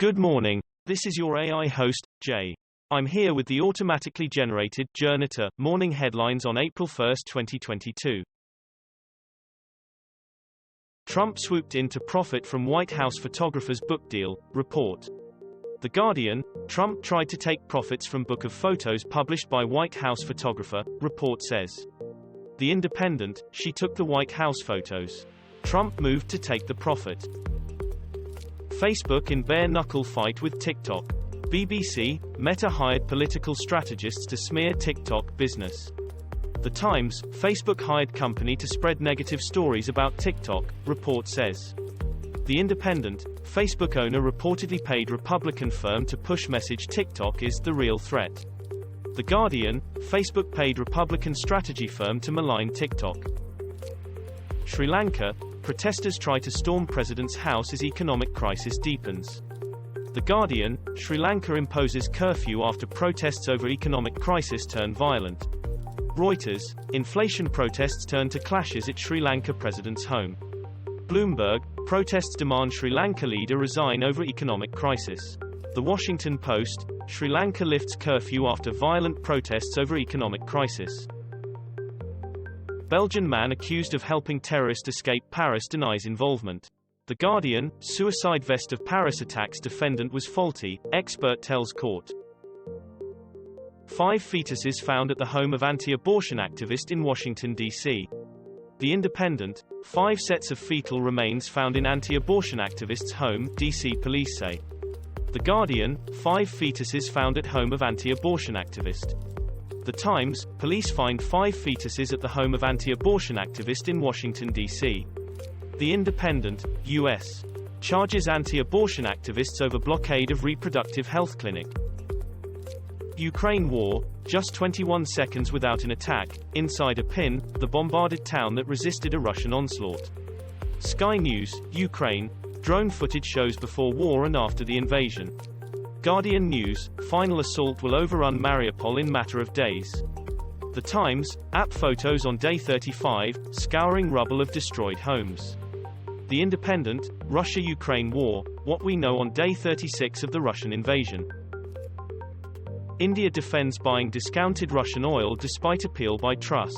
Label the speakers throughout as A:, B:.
A: Good morning. This is your AI host, Jay. I'm here with the automatically generated Journato morning headlines on April 1, 2022. Trump swooped in to profit from White House photographer's book deal, report. The Guardian, Trump tried to take profits from book of photos published by White House photographer, report says. The Independent, she took the White House photos. Trump moved to take the profit. Facebook in bare-knuckle fight with TikTok. BBC, Meta hired political strategists to smear TikTok business. The Times, Facebook hired company to spread negative stories about TikTok, report says. The Independent, Facebook owner reportedly paid Republican firm to push message TikTok is the real threat. The Guardian, Facebook paid Republican strategy firm to malign TikTok. Sri Lanka, protesters try to storm president's house as economic crisis deepens. The Guardian, Sri Lanka imposes curfew after protests over economic crisis turn violent. Reuters, inflation protests turn to clashes at Sri Lanka president's home. Bloomberg, protests demand Sri Lanka leader resign over economic crisis. The Washington Post, Sri Lanka lifts curfew after violent protests over economic crisis. Belgian man accused of helping terrorist escape Paris denies involvement. The Guardian, suicide vest of Paris attacks defendant was faulty, expert tells court. 5 fetuses found at the home of anti-abortion activist in Washington, D.C. The Independent, 5 sets of fetal remains found in anti-abortion activist's home, D.C. police say. The Guardian, 5 fetuses found at home of anti-abortion activist. The Times, police find 5 fetuses at the home of anti-abortion activist in Washington, D.C. The Independent, U.S. charges anti-abortion activists over blockade of reproductive health clinic. Ukraine war, just 21 seconds without an attack, inside Irpin, the bombarded town that resisted a Russian onslaught. Sky News, Ukraine, drone footage shows before war and after the invasion. Guardian News, final assault will overrun Mariupol in matter of days. The Times, app photos on day 35, scouring rubble of destroyed homes. The Independent, Russia-Ukraine war, what we know on day 36 of the Russian invasion. India defends buying discounted Russian oil despite appeal by Truss.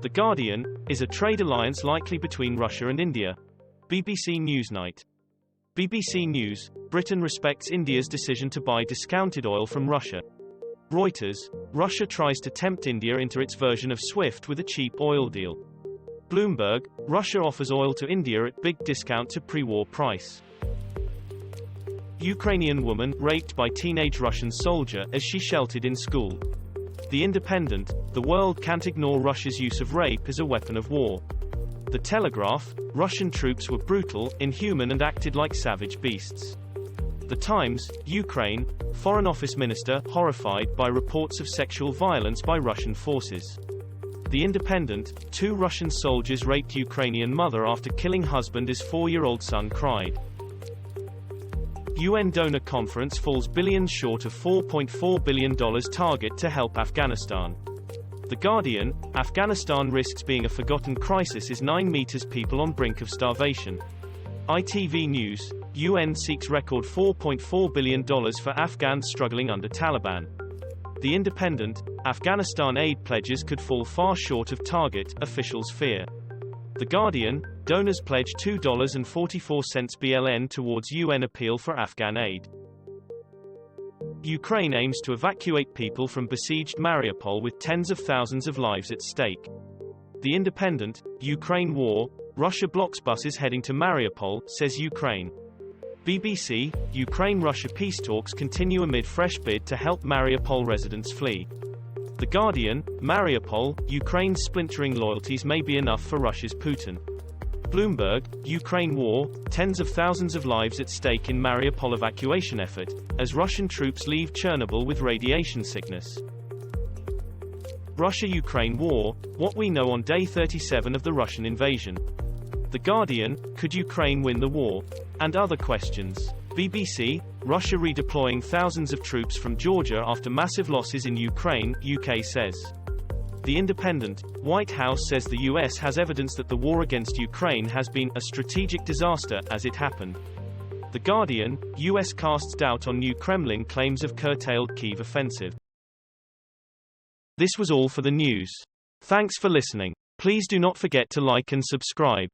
A: The Guardian, is a trade alliance likely between Russia and India? BBC Newsnight. BBC News, Britain respects India's decision to buy discounted oil from Russia. Reuters, Russia tries to tempt India into its version of SWIFT with a cheap oil deal. Bloomberg, Russia offers oil to India at big discount to pre-war price. Ukrainian woman raped by teenage Russian soldier as she sheltered in school. The Independent, the world can't ignore Russia's use of rape as a weapon of war. The Telegraph, Russian troops were brutal, inhuman and acted like savage beasts. The Times, Ukraine, Foreign Office Minister, horrified by reports of sexual violence by Russian forces. The Independent, 2 Russian soldiers raped Ukrainian mother after killing husband as 4-year-old son cried. UN donor conference falls billions short of $4.4 billion target to help Afghanistan. The Guardian, Afghanistan risks being a forgotten crisis as 9 meters people on brink of starvation. ITV News, UN seeks record $4.4 billion for Afghans struggling under Taliban. The Independent, Afghanistan aid pledges could fall far short of target, officials fear. The Guardian, donors pledge $2.44 BLN towards UN appeal for Afghan aid. Ukraine aims to evacuate people from besieged Mariupol with tens of thousands of lives at stake. The Independent, Ukraine war, Russia blocks buses heading to Mariupol, says Ukraine. BBC, Ukraine-Russia peace talks continue amid fresh bid to help Mariupol residents flee. The Guardian, Mariupol, Ukraine's splintering loyalties may be enough for Russia's Putin. Bloomberg, Ukraine war, tens of thousands of lives at stake in Mariupol evacuation effort, as Russian troops leave Chernobyl with radiation sickness. Russia-Ukraine war, what we know on day 37 of the Russian invasion. The Guardian, could Ukraine win the war? And other questions. BBC, Russia redeploying thousands of troops from Georgia after massive losses in Ukraine, UK says. The Independent, White House says the US has evidence that the war against Ukraine has been a strategic disaster as it happened. The Guardian, US casts doubt on new Kremlin claims of curtailed Kyiv offensive. This was all for the news. Thanks for listening. Please do not forget to like and subscribe.